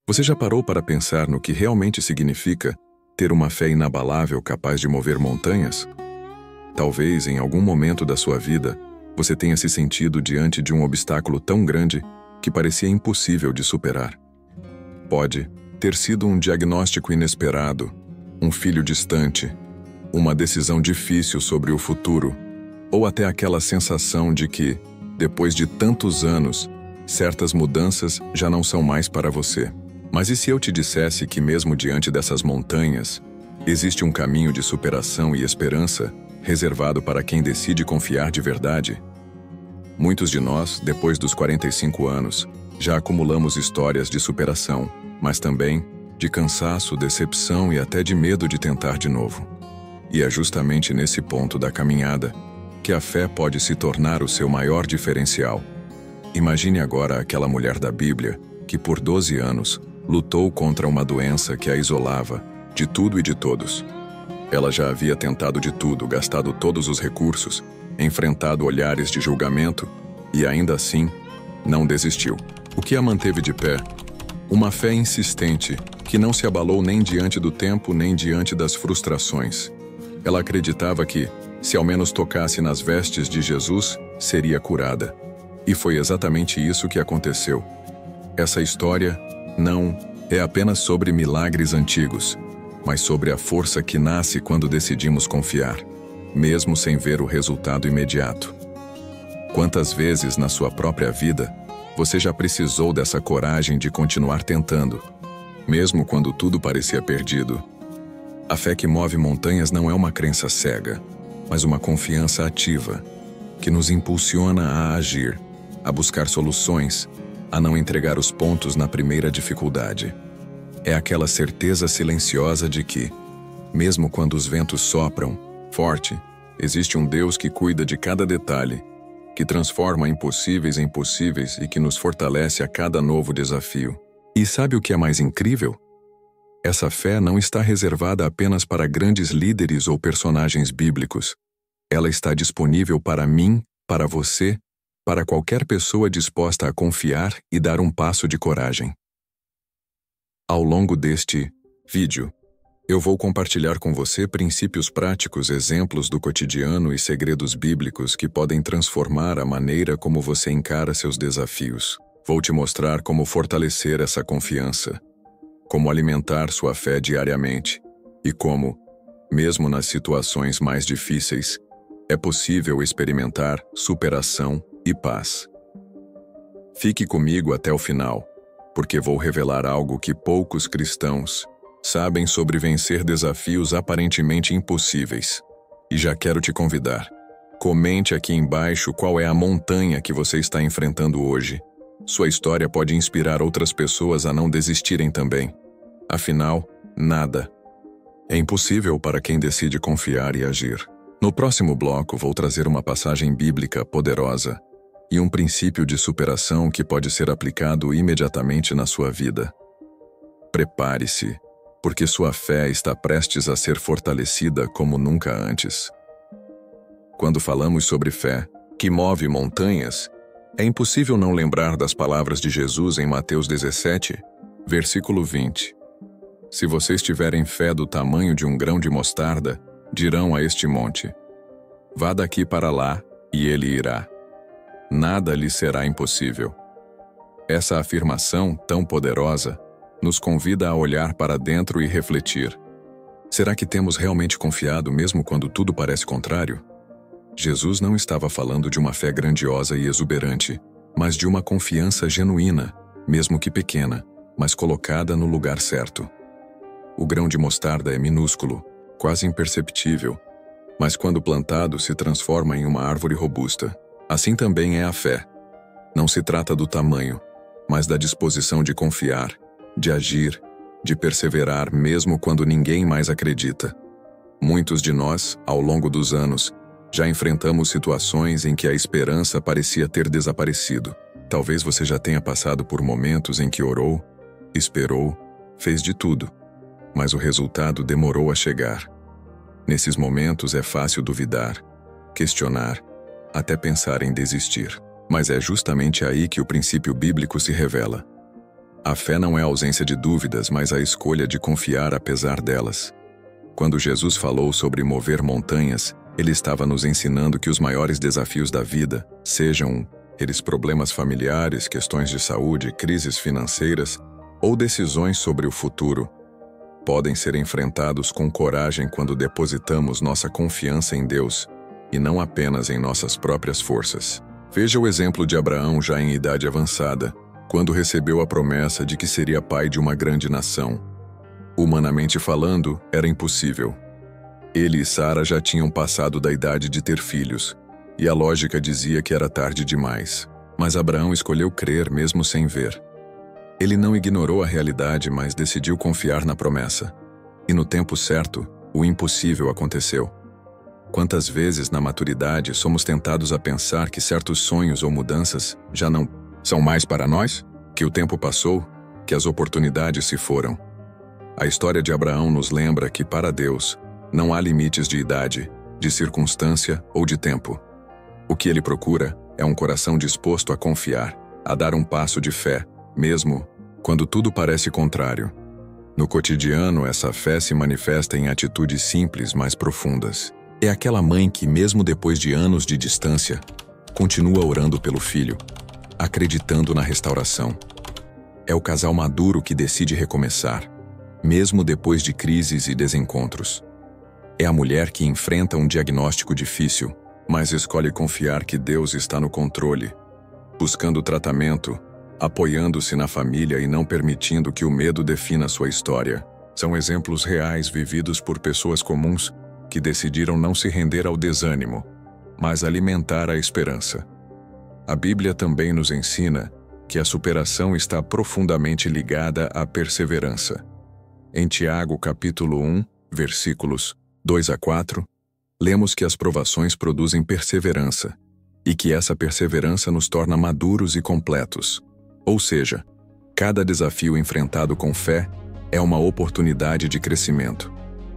Você já parou para pensar no que realmente significa ter uma fé inabalável capaz de mover montanhas? Talvez, em algum momento da sua vida, você tenha se sentido diante de um obstáculo tão grande que parecia impossível de superar. Pode ter sido um diagnóstico inesperado, um filho distante, uma decisão difícil sobre o futuro, ou até aquela sensação de que, depois de tantos anos, certas mudanças já não são mais para você. Mas e se eu te dissesse que mesmo diante dessas montanhas, existe um caminho de superação e esperança reservado para quem decide confiar de verdade? Muitos de nós, depois dos 45 anos, já acumulamos histórias de superação, mas também de cansaço, decepção e até de medo de tentar de novo. E é justamente nesse ponto da caminhada que a fé pode se tornar o seu maior diferencial. Imagine agora aquela mulher da Bíblia que por 12 anos lutou contra uma doença que a isolava de tudo e de todos. Ela já havia tentado de tudo, gastado todos os recursos, enfrentado olhares de julgamento e ainda assim não desistiu. O que a manteve de pé? Uma fé insistente que não se abalou nem diante do tempo nem diante das frustrações. Ela acreditava que, se ao menos tocasse nas vestes de Jesus, seria curada. E foi exatamente isso que aconteceu. Essa história não é apenas sobre milagres antigos, mas sobre a força que nasce quando decidimos confiar, mesmo sem ver o resultado imediato. Quantas vezes na sua própria vida você já precisou dessa coragem de continuar tentando, mesmo quando tudo parecia perdido? A fé que move montanhas não é uma crença cega, mas uma confiança ativa, que nos impulsiona a agir, a buscar soluções, a não entregar os pontos na primeira dificuldade. É aquela certeza silenciosa de que, mesmo quando os ventos sopram forte, existe um Deus que cuida de cada detalhe, que transforma impossíveis em possíveis e que nos fortalece a cada novo desafio. E sabe o que é mais incrível? Essa fé não está reservada apenas para grandes líderes ou personagens bíblicos. Ela está disponível para mim, para você, para qualquer pessoa disposta a confiar e dar um passo de coragem. Ao longo deste vídeo, eu vou compartilhar com você princípios práticos, exemplos do cotidiano e segredos bíblicos que podem transformar a maneira como você encara seus desafios. Vou te mostrar como fortalecer essa confiança, como alimentar sua fé diariamente e como, mesmo nas situações mais difíceis, é possível experimentar superação e paz. Fique comigo até o final, porque vou revelar algo que poucos cristãos sabem sobre vencer desafios aparentemente impossíveis. E já quero te convidar. Comente aqui embaixo qual é a montanha que você está enfrentando hoje. Sua história pode inspirar outras pessoas a não desistirem também. Afinal, nada é impossível para quem decide confiar e agir. No próximo bloco, vou trazer uma passagem bíblica poderosa e um princípio de superação que pode ser aplicado imediatamente na sua vida. Prepare-se, porque sua fé está prestes a ser fortalecida como nunca antes. Quando falamos sobre fé, que move montanhas, é impossível não lembrar das palavras de Jesus em Mateus 17, versículo 20. Se vocês tiverem fé do tamanho de um grão de mostarda, dirão a este monte: vá daqui para lá, e ele irá. Nada lhe será impossível. Essa afirmação tão poderosa nos convida a olhar para dentro e refletir. Será que temos realmente confiado mesmo quando tudo parece contrário? Jesus não estava falando de uma fé grandiosa e exuberante, mas de uma confiança genuína, mesmo que pequena, mas colocada no lugar certo. O grão de mostarda é minúsculo, quase imperceptível, mas quando plantado se transforma em uma árvore robusta. Assim também é a fé. Não se trata do tamanho, mas da disposição de confiar, de agir, de perseverar mesmo quando ninguém mais acredita. Muitos de nós, ao longo dos anos, já enfrentamos situações em que a esperança parecia ter desaparecido. Talvez você já tenha passado por momentos em que orou, esperou, fez de tudo, mas o resultado demorou a chegar. Nesses momentos é fácil duvidar, questionar, até pensar em desistir. Mas é justamente aí que o princípio bíblico se revela. A fé não é a ausência de dúvidas, mas a escolha de confiar apesar delas. Quando Jesus falou sobre mover montanhas, ele estava nos ensinando que os maiores desafios da vida, sejam eles problemas familiares, questões de saúde, crises financeiras ou decisões sobre o futuro, podem ser enfrentados com coragem quando depositamos nossa confiança em Deus e não apenas em nossas próprias forças. Veja o exemplo de Abraão já em idade avançada, quando recebeu a promessa de que seria pai de uma grande nação. Humanamente falando, era impossível. Ele e Sara já tinham passado da idade de ter filhos, e a lógica dizia que era tarde demais. Mas Abraão escolheu crer mesmo sem ver. Ele não ignorou a realidade, mas decidiu confiar na promessa. E no tempo certo, o impossível aconteceu. Quantas vezes na maturidade somos tentados a pensar que certos sonhos ou mudanças já não são mais para nós? Que o tempo passou? Que as oportunidades se foram? A história de Abraão nos lembra que para Deus não há limites de idade, de circunstância ou de tempo. O que ele procura é um coração disposto a confiar, a dar um passo de fé, mesmo quando tudo parece contrário. No cotidiano, essa fé se manifesta em atitudes simples, mas profundas. É aquela mãe que, mesmo depois de anos de distância, continua orando pelo filho, acreditando na restauração. É o casal maduro que decide recomeçar, mesmo depois de crises e desencontros. É a mulher que enfrenta um diagnóstico difícil, mas escolhe confiar que Deus está no controle, buscando tratamento, apoiando-se na família e não permitindo que o medo defina sua história. São exemplos reais vividos por pessoas comuns que decidiram não se render ao desânimo, mas alimentar a esperança. A Bíblia também nos ensina que a superação está profundamente ligada à perseverança. Em Tiago, capítulo 1, versículos 2 a 4, lemos que as provações produzem perseverança, e que essa perseverança nos torna maduros e completos. Ou seja, cada desafio enfrentado com fé é uma oportunidade de crescimento.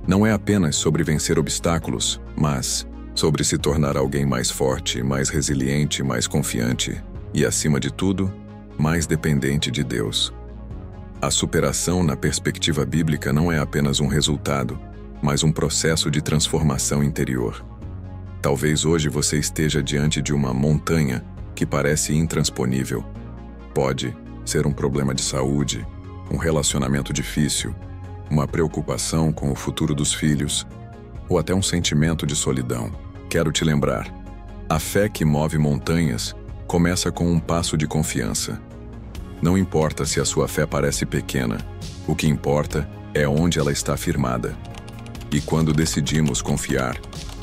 Não é apenas sobre vencer obstáculos, mas sobre se tornar alguém mais forte, mais resiliente, mais confiante e, acima de tudo, mais dependente de Deus. A superação na perspectiva bíblica não é apenas um resultado, mas um processo de transformação interior. Talvez hoje você esteja diante de uma montanha que parece intransponível. Pode ser um problema de saúde, um relacionamento difícil, uma preocupação com o futuro dos filhos, ou até um sentimento de solidão. Quero te lembrar, a fé que move montanhas começa com um passo de confiança. Não importa se a sua fé parece pequena, o que importa é onde ela está firmada. E quando decidimos confiar,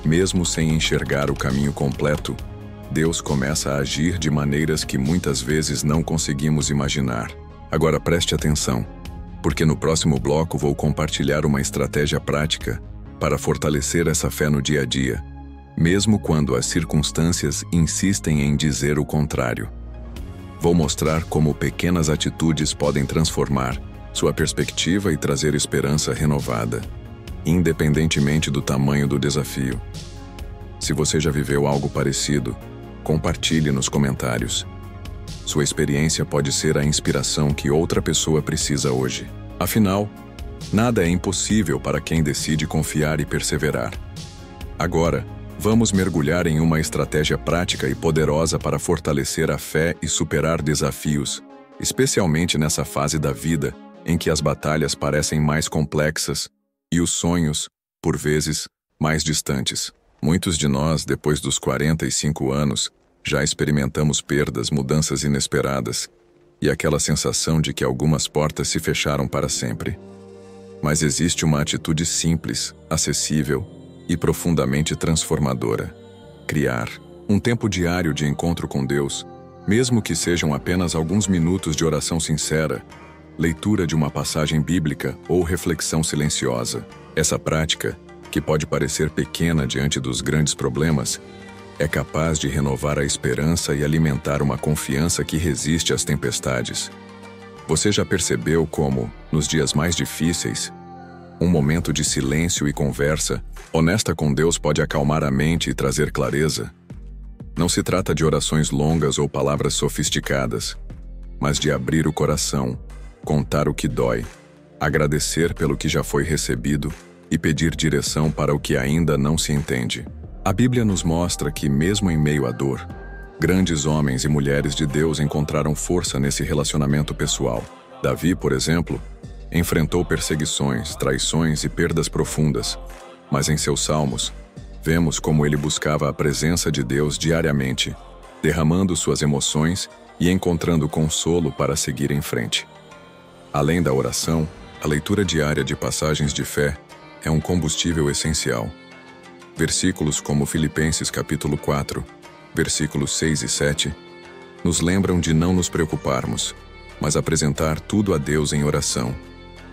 mesmo sem enxergar o caminho completo, Deus começa a agir de maneiras que muitas vezes não conseguimos imaginar. Agora preste atenção, porque no próximo bloco vou compartilhar uma estratégia prática para fortalecer essa fé no dia a dia, mesmo quando as circunstâncias insistem em dizer o contrário. Vou mostrar como pequenas atitudes podem transformar sua perspectiva e trazer esperança renovada, independentemente do tamanho do desafio. Se você já viveu algo parecido, compartilhe nos comentários. Sua experiência pode ser a inspiração que outra pessoa precisa hoje. Afinal, nada é impossível para quem decide confiar e perseverar. Agora, vamos mergulhar em uma estratégia prática e poderosa para fortalecer a fé e superar desafios, especialmente nessa fase da vida em que as batalhas parecem mais complexas e os sonhos, por vezes, mais distantes. Muitos de nós, depois dos 45 anos, já experimentamos perdas, mudanças inesperadas e aquela sensação de que algumas portas se fecharam para sempre. Mas existe uma atitude simples, acessível e profundamente transformadora: criar um tempo diário de encontro com Deus, mesmo que sejam apenas alguns minutos de oração sincera, leitura de uma passagem bíblica ou reflexão silenciosa. Essa prática, que pode parecer pequena diante dos grandes problemas, é capaz de renovar a esperança e alimentar uma confiança que resiste às tempestades. Você já percebeu como, nos dias mais difíceis, um momento de silêncio e conversa honesta com Deus pode acalmar a mente e trazer clareza? Não se trata de orações longas ou palavras sofisticadas, mas de abrir o coração, contar o que dói, agradecer pelo que já foi recebido e pedir direção para o que ainda não se entende. A Bíblia nos mostra que, mesmo em meio à dor, grandes homens e mulheres de Deus encontraram força nesse relacionamento pessoal. Davi, por exemplo, enfrentou perseguições, traições e perdas profundas, mas em seus salmos, vemos como ele buscava a presença de Deus diariamente, derramando suas emoções e encontrando consolo para seguir em frente. Além da oração, a leitura diária de passagens de fé é um combustível essencial. Versículos como Filipenses capítulo 4, versículos 6 e 7, nos lembram de não nos preocuparmos, mas apresentar tudo a Deus em oração,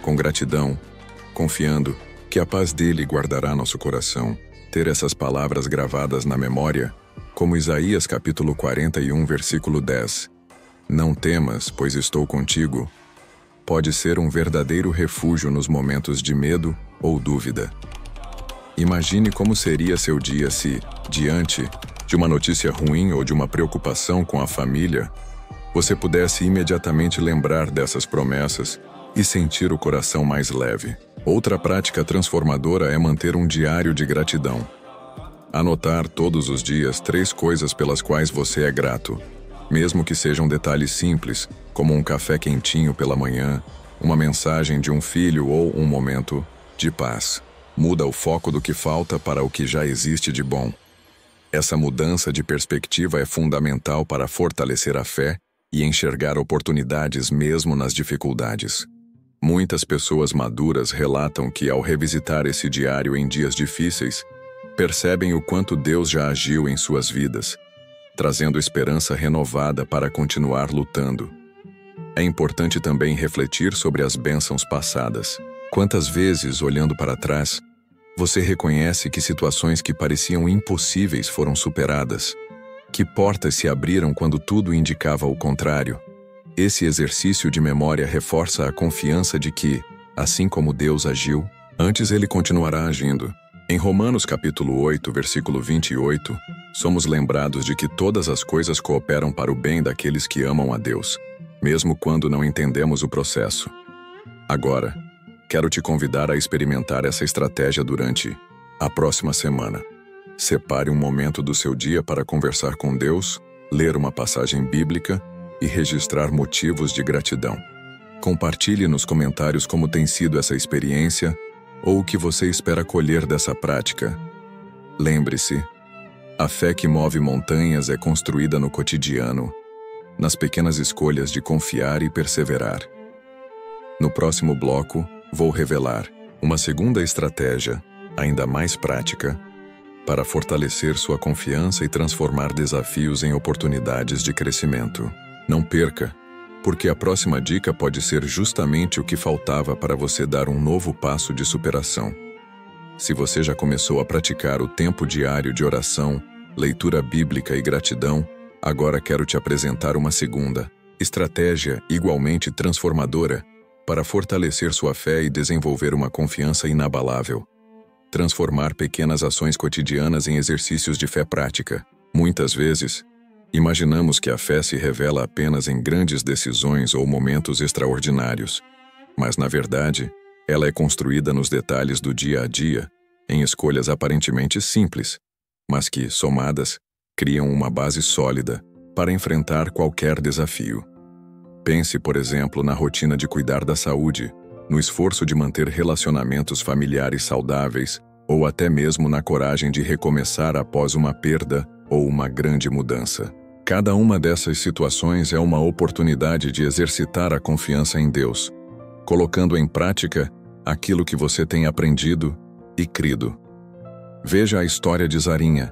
com gratidão, confiando que a paz dele guardará nosso coração. Ter essas palavras gravadas na memória, como Isaías capítulo 41, versículo 10. Não temas, pois estou contigo, pode ser um verdadeiro refúgio nos momentos de medo ou dúvida. Imagine como seria seu dia se, diante de uma notícia ruim ou de uma preocupação com a família, você pudesse imediatamente lembrar dessas promessas e sentir o coração mais leve. Outra prática transformadora é manter um diário de gratidão. Anotar todos os dias 3 coisas pelas quais você é grato, mesmo que sejam detalhes simples, como um café quentinho pela manhã, uma mensagem de um filho ou um momento de paz. Muda o foco do que falta para o que já existe de bom. Essa mudança de perspectiva é fundamental para fortalecer a fé e enxergar oportunidades mesmo nas dificuldades. Muitas pessoas maduras relatam que, ao revisitar esse diário em dias difíceis, percebem o quanto Deus já agiu em suas vidas, trazendo esperança renovada para continuar lutando. É importante também refletir sobre as bênçãos passadas. Quantas vezes, olhando para trás, você reconhece que situações que pareciam impossíveis foram superadas? Que portas se abriram quando tudo indicava o contrário? Esse exercício de memória reforça a confiança de que, assim como Deus agiu, antes ele continuará agindo. Em Romanos capítulo 8, versículo 28, somos lembrados de que todas as coisas cooperam para o bem daqueles que amam a Deus, mesmo quando não entendemos o processo. Agora, quero te convidar a experimentar essa estratégia durante a próxima semana. Separe um momento do seu dia para conversar com Deus, ler uma passagem bíblica e registrar motivos de gratidão. Compartilhe nos comentários como tem sido essa experiência ou o que você espera colher dessa prática. Lembre-se, a fé que move montanhas é construída no cotidiano, nas pequenas escolhas de confiar e perseverar. No próximo bloco, vou revelar uma segunda estratégia, ainda mais prática, para fortalecer sua confiança e transformar desafios em oportunidades de crescimento. Não perca, porque a próxima dica pode ser justamente o que faltava para você dar um novo passo de superação. Se você já começou a praticar o tempo diário de oração, leitura bíblica e gratidão, agora quero te apresentar uma segunda estratégia igualmente transformadora para fortalecer sua fé e desenvolver uma confiança inabalável. Transformar pequenas ações cotidianas em exercícios de fé prática. Muitas vezes, imaginamos que a fé se revela apenas em grandes decisões ou momentos extraordinários, mas, na verdade, ela é construída nos detalhes do dia a dia, em escolhas aparentemente simples, mas que, somadas, criam uma base sólida para enfrentar qualquer desafio. Pense, por exemplo, na rotina de cuidar da saúde, no esforço de manter relacionamentos familiares saudáveis, ou até mesmo na coragem de recomeçar após uma perda ou uma grande mudança. Cada uma dessas situações é uma oportunidade de exercitar a confiança em Deus, colocando em prática aquilo que você tem aprendido e crido. Veja a história de Zarinha,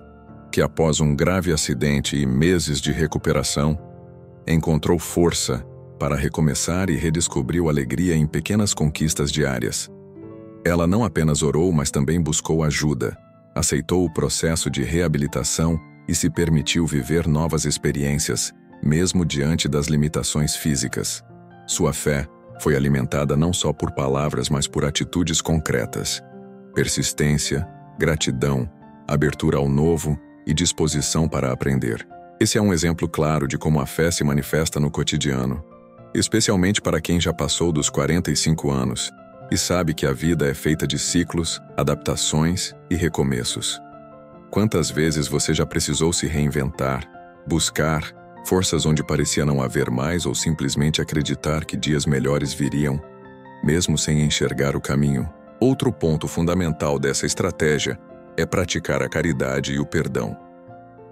que após um grave acidente e meses de recuperação, encontrou força para recomeçar e redescobriu alegria em pequenas conquistas diárias. Ela não apenas orou, mas também buscou ajuda, aceitou o processo de reabilitação e se permitiu viver novas experiências, mesmo diante das limitações físicas. Sua fé foi alimentada não só por palavras, mas por atitudes concretas. Persistência, gratidão, abertura ao novo e disposição para aprender. Esse é um exemplo claro de como a fé se manifesta no cotidiano. especialmente para quem já passou dos 45 anos e sabe que a vida é feita de ciclos, adaptações e recomeços. Quantas vezes você já precisou se reinventar, buscar forças onde parecia não haver mais ou simplesmente acreditar que dias melhores viriam, mesmo sem enxergar o caminho? Outro ponto fundamental dessa estratégia é praticar a caridade e o perdão.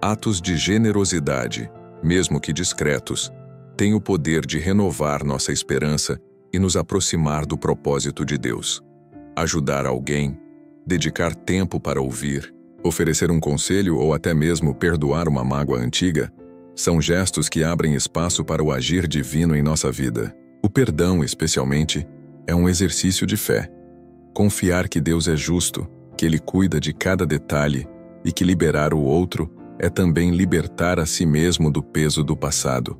Atos de generosidade, mesmo que discretos, têm o poder de renovar nossa esperança e nos aproximar do propósito de Deus. Ajudar alguém, dedicar tempo para ouvir, oferecer um conselho ou até mesmo perdoar uma mágoa antiga, são gestos que abrem espaço para o agir divino em nossa vida. O perdão, especialmente, é um exercício de fé. Confiar que Deus é justo, que Ele cuida de cada detalhe e que liberar o outro é também libertar a si mesmo do peso do passado.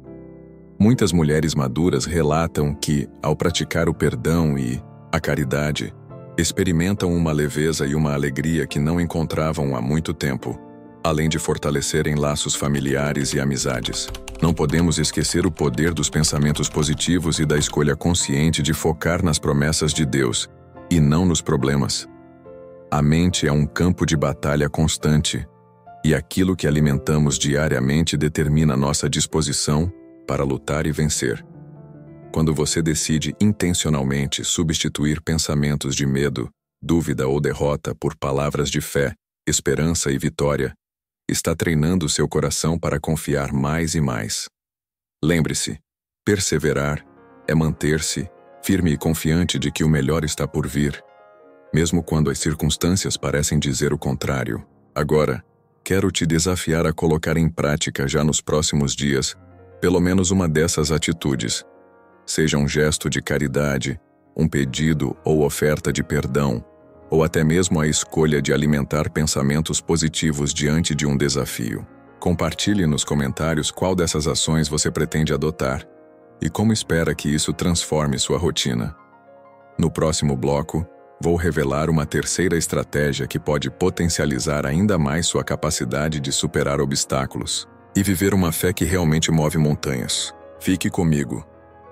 Muitas mulheres maduras relatam que, ao praticar o perdão e a caridade, experimentam uma leveza e uma alegria que não encontravam há muito tempo, além de fortalecerem laços familiares e amizades. Não podemos esquecer o poder dos pensamentos positivos e da escolha consciente de focar nas promessas de Deus e não nos problemas. A mente é um campo de batalha constante, e aquilo que alimentamos diariamente determina nossa disposição para lutar e vencer. Quando você decide intencionalmente substituir pensamentos de medo, dúvida ou derrota por palavras de fé, esperança e vitória, está treinando seu coração para confiar mais e mais. Lembre-se, perseverar é manter-se firme e confiante de que o melhor está por vir, mesmo quando as circunstâncias parecem dizer o contrário. Agora, quero te desafiar a colocar em prática já nos próximos dias pelo menos uma dessas atitudes. Seja um gesto de caridade, um pedido ou oferta de perdão, ou até mesmo a escolha de alimentar pensamentos positivos diante de um desafio. Compartilhe nos comentários qual dessas ações você pretende adotar e como espera que isso transforme sua rotina. No próximo bloco, vou revelar uma terceira estratégia que pode potencializar ainda mais sua capacidade de superar obstáculos e viver uma fé que realmente move montanhas. Fique comigo,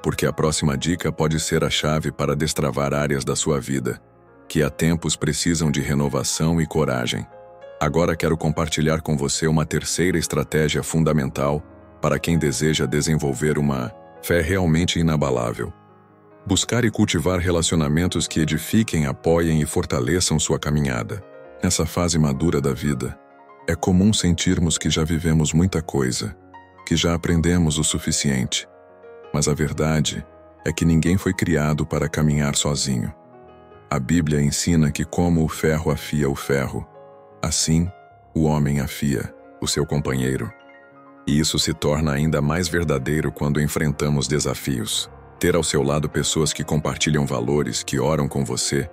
porque a próxima dica pode ser a chave para destravar áreas da sua vida que há tempos precisam de renovação e coragem. Agora quero compartilhar com você uma terceira estratégia fundamental para quem deseja desenvolver uma fé realmente inabalável. Buscar e cultivar relacionamentos que edifiquem, apoiem e fortaleçam sua caminhada. Nessa fase madura da vida, é comum sentirmos que já vivemos muita coisa, que já aprendemos o suficiente. Mas a verdade é que ninguém foi criado para caminhar sozinho. A Bíblia ensina que como o ferro afia o ferro, assim o homem afia o seu companheiro. E isso se torna ainda mais verdadeiro quando enfrentamos desafios. Ter ao seu lado pessoas que compartilham valores, que oram com você,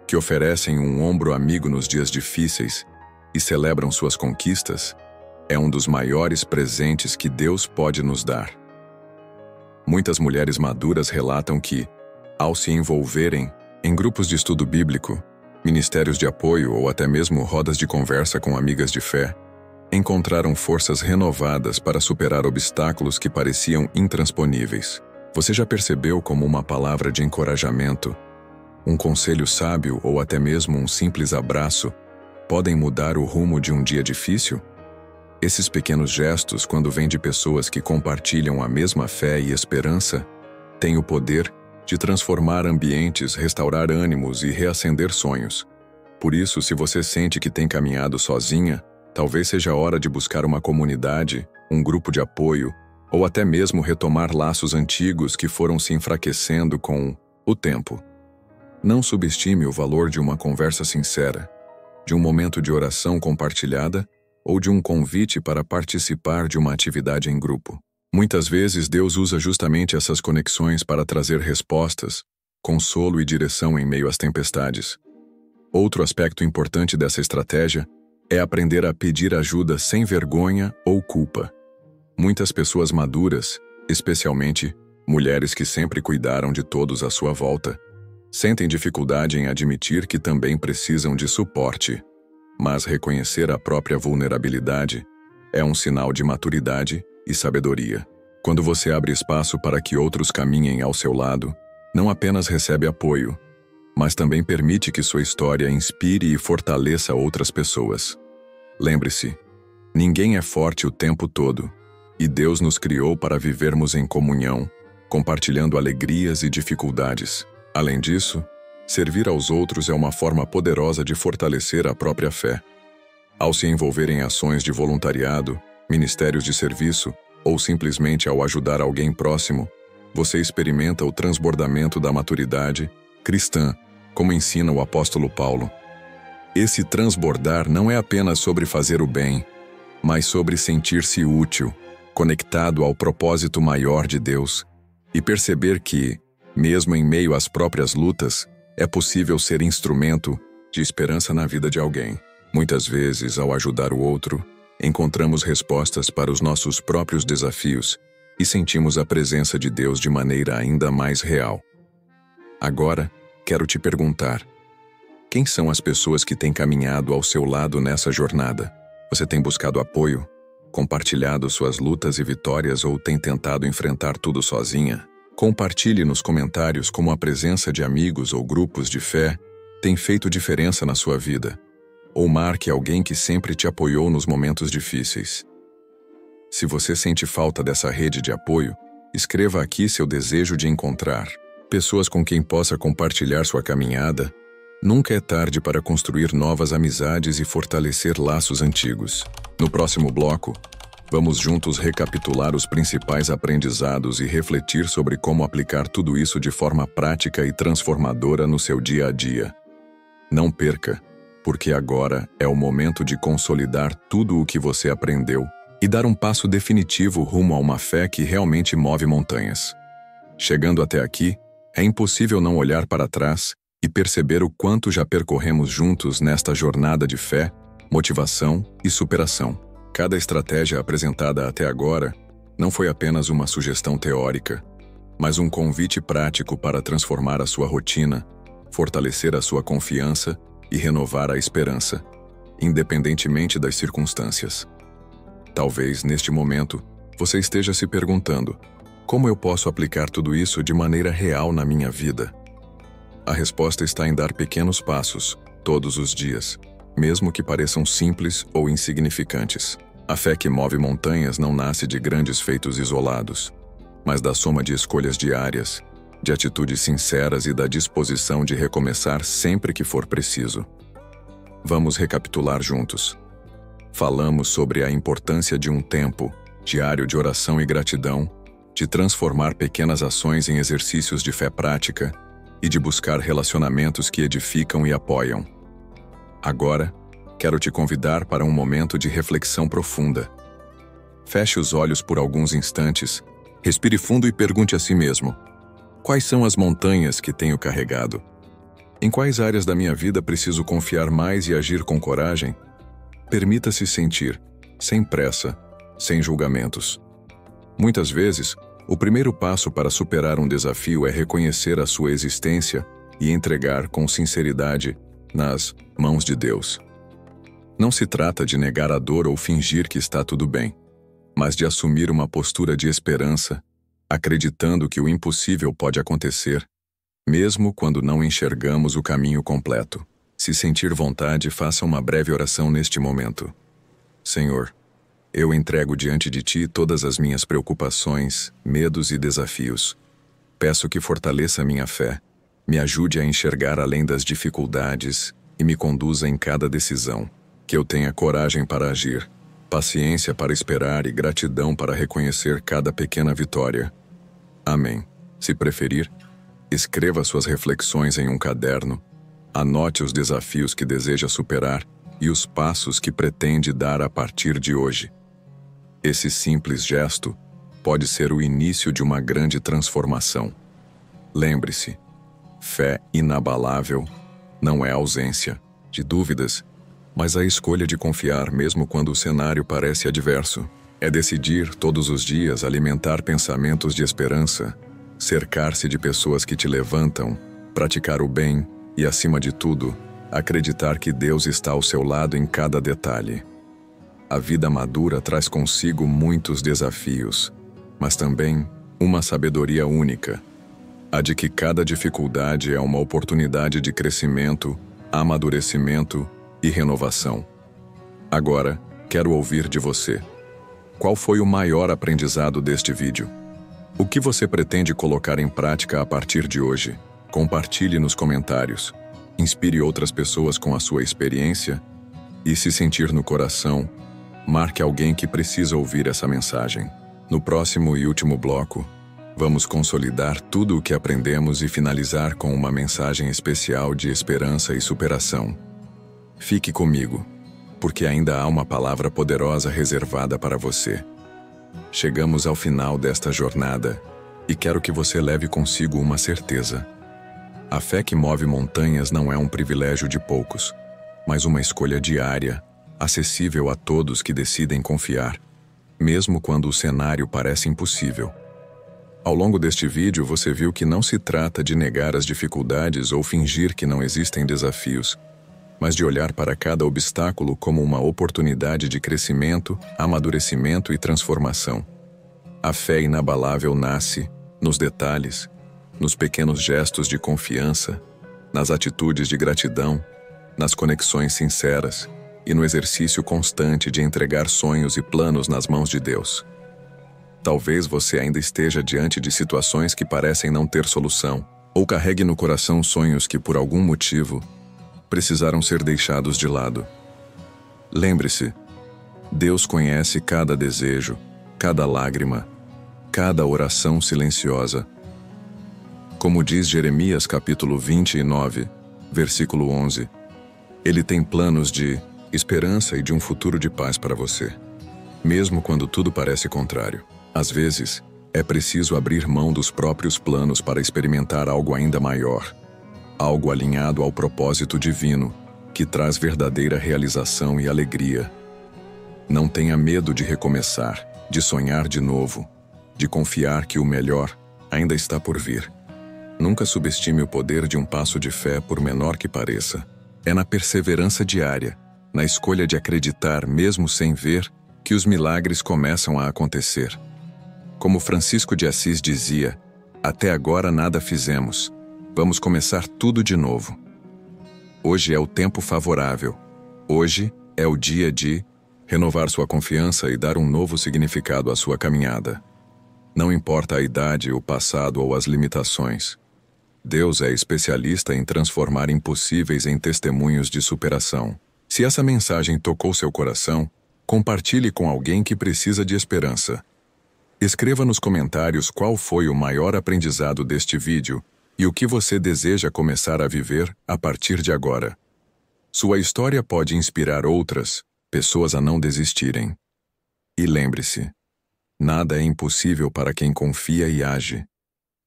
que oferecem um ombro amigo nos dias difíceis e celebram suas conquistas, é um dos maiores presentes que Deus pode nos dar. Muitas mulheres maduras relatam que, ao se envolverem em grupos de estudo bíblico, ministérios de apoio ou até mesmo rodas de conversa com amigas de fé, encontraram forças renovadas para superar obstáculos que pareciam intransponíveis. Você já percebeu como uma palavra de encorajamento, um conselho sábio ou até mesmo um simples abraço podem mudar o rumo de um dia difícil? Esses pequenos gestos, quando vêm de pessoas que compartilham a mesma fé e esperança, têm o poder de transformar ambientes, restaurar ânimos e reacender sonhos. Por isso, se você sente que tem caminhado sozinha, talvez seja a hora de buscar uma comunidade, um grupo de apoio, ou até mesmo retomar laços antigos que foram se enfraquecendo com o tempo. Não subestime o valor de uma conversa sincera, de um momento de oração compartilhada ou de um convite para participar de uma atividade em grupo. Muitas vezes Deus usa justamente essas conexões para trazer respostas, consolo e direção em meio às tempestades. Outro aspecto importante dessa estratégia é aprender a pedir ajuda sem vergonha ou culpa. Muitas pessoas maduras, especialmente mulheres que sempre cuidaram de todos à sua volta, sentem dificuldade em admitir que também precisam de suporte, mas reconhecer a própria vulnerabilidade é um sinal de maturidade e sabedoria. Quando você abre espaço para que outros caminhem ao seu lado, não apenas recebe apoio, mas também permite que sua história inspire e fortaleça outras pessoas. Lembre-se, ninguém é forte o tempo todo, e Deus nos criou para vivermos em comunhão, compartilhando alegrias e dificuldades. Além disso, servir aos outros é uma forma poderosa de fortalecer a própria fé. Ao se envolver em ações de voluntariado, ministérios de serviço, ou simplesmente ao ajudar alguém próximo, você experimenta o transbordamento da maturidade cristã, como ensina o apóstolo Paulo. Esse transbordar não é apenas sobre fazer o bem, mas sobre sentir-se útil, conectado ao propósito maior de Deus, e perceber que, mesmo em meio às próprias lutas, é possível ser instrumento de esperança na vida de alguém. Muitas vezes, ao ajudar o outro, encontramos respostas para os nossos próprios desafios e sentimos a presença de Deus de maneira ainda mais real. Agora, quero te perguntar: quem são as pessoas que têm caminhado ao seu lado nessa jornada? Você tem buscado apoio, compartilhado suas lutas e vitórias ou tem tentado enfrentar tudo sozinha? Compartilhe nos comentários como a presença de amigos ou grupos de fé tem feito diferença na sua vida. Ou marque alguém que sempre te apoiou nos momentos difíceis. Se você sente falta dessa rede de apoio, escreva aqui seu desejo de encontrar pessoas com quem possa compartilhar sua caminhada. Nunca é tarde para construir novas amizades e fortalecer laços antigos. No próximo bloco, vamos juntos recapitular os principais aprendizados e refletir sobre como aplicar tudo isso de forma prática e transformadora no seu dia a dia. Não perca, porque agora é o momento de consolidar tudo o que você aprendeu e dar um passo definitivo rumo a uma fé que realmente move montanhas. Chegando até aqui, é impossível não olhar para trás e perceber o quanto já percorremos juntos nesta jornada de fé, motivação e superação. Cada estratégia apresentada até agora não foi apenas uma sugestão teórica, mas um convite prático para transformar a sua rotina, fortalecer a sua confiança e renovar a esperança, independentemente das circunstâncias. Talvez, neste momento, você esteja se perguntando: como eu posso aplicar tudo isso de maneira real na minha vida? A resposta está em dar pequenos passos, todos os dias, mesmo que pareçam simples ou insignificantes. A fé que move montanhas não nasce de grandes feitos isolados, mas da soma de escolhas diárias, de atitudes sinceras e da disposição de recomeçar sempre que for preciso. Vamos recapitular juntos. Falamos sobre a importância de um tempo diário de oração e gratidão, de transformar pequenas ações em exercícios de fé prática e de buscar relacionamentos que edificam e apoiam. Agora, quero te convidar para um momento de reflexão profunda. Feche os olhos por alguns instantes, respire fundo e pergunte a si mesmo: quais são as montanhas que tenho carregado? Em quais áreas da minha vida preciso confiar mais e agir com coragem? Permita-se sentir, sem pressa, sem julgamentos. Muitas vezes, o primeiro passo para superar um desafio é reconhecer a sua existência e entregar com sinceridade nas mãos de Deus. Não se trata de negar a dor ou fingir que está tudo bem, mas de assumir uma postura de esperança, acreditando que o impossível pode acontecer, mesmo quando não enxergamos o caminho completo. Se sentir vontade, faça uma breve oração neste momento. Senhor, eu entrego diante de Ti todas as minhas preocupações, medos e desafios. Peço que fortaleça minha fé, me ajude a enxergar além das dificuldades e me conduza em cada decisão. Que eu tenha coragem para agir, paciência para esperar e gratidão para reconhecer cada pequena vitória. Amém. Se preferir, escreva suas reflexões em um caderno, anote os desafios que deseja superar e os passos que pretende dar a partir de hoje. Esse simples gesto pode ser o início de uma grande transformação. Lembre-se, fé inabalável não é ausência de dúvidas, mas a escolha de confiar mesmo quando o cenário parece adverso. É decidir todos os dias alimentar pensamentos de esperança, cercar-se de pessoas que te levantam, praticar o bem e, acima de tudo, acreditar que Deus está ao seu lado em cada detalhe. A vida madura traz consigo muitos desafios, mas também uma sabedoria única, a de que cada dificuldade é uma oportunidade de crescimento, amadurecimento e renovação. Agora, quero ouvir de você. Qual foi o maior aprendizado deste vídeo? O que você pretende colocar em prática a partir de hoje? Compartilhe nos comentários. Inspire outras pessoas com a sua experiência e, se sentir no coração, marque alguém que precisa ouvir essa mensagem. No próximo e último bloco, vamos consolidar tudo o que aprendemos e finalizar com uma mensagem especial de esperança e superação. Fique comigo, porque ainda há uma palavra poderosa reservada para você. Chegamos ao final desta jornada e quero que você leve consigo uma certeza. A fé que move montanhas não é um privilégio de poucos, mas uma escolha diária, acessível a todos que decidem confiar, mesmo quando o cenário parece impossível. Ao longo deste vídeo, você viu que não se trata de negar as dificuldades ou fingir que não existem desafios, mas de olhar para cada obstáculo como uma oportunidade de crescimento, amadurecimento e transformação. A fé inabalável nasce nos detalhes, nos pequenos gestos de confiança, nas atitudes de gratidão, nas conexões sinceras e no exercício constante de entregar sonhos e planos nas mãos de Deus. Talvez você ainda esteja diante de situações que parecem não ter solução, ou carregue no coração sonhos que, por algum motivo, precisaram ser deixados de lado. Lembre-se, Deus conhece cada desejo, cada lágrima, cada oração silenciosa. Como diz Jeremias capítulo 29, versículo 11, Ele tem planos de esperança e de um futuro de paz para você, mesmo quando tudo parece contrário. Às vezes, é preciso abrir mão dos próprios planos para experimentar algo ainda maior, algo alinhado ao propósito divino, que traz verdadeira realização e alegria. Não tenha medo de recomeçar, de sonhar de novo, de confiar que o melhor ainda está por vir. Nunca subestime o poder de um passo de fé, por menor que pareça. É na perseverança diária, na escolha de acreditar mesmo sem ver, que os milagres começam a acontecer. Como Francisco de Assis dizia, até agora nada fizemos, vamos começar tudo de novo. Hoje é o tempo favorável. Hoje é o dia de renovar sua confiança e dar um novo significado à sua caminhada. Não importa a idade, o passado ou as limitações. Deus é especialista em transformar impossíveis em testemunhos de superação. Se essa mensagem tocou seu coração, compartilhe com alguém que precisa de esperança. Escreva nos comentários qual foi o maior aprendizado deste vídeo e o que você deseja começar a viver a partir de agora. Sua história pode inspirar outras pessoas a não desistirem. E lembre-se, nada é impossível para quem confia e age.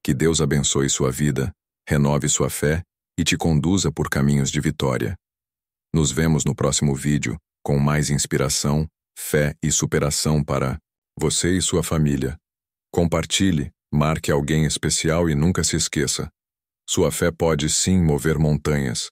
Que Deus abençoe sua vida, renove sua fé e te conduza por caminhos de vitória. Nos vemos no próximo vídeo, com mais inspiração, fé e superação para você e sua família. Compartilhe, marque alguém especial e nunca se esqueça. Sua fé pode sim mover montanhas.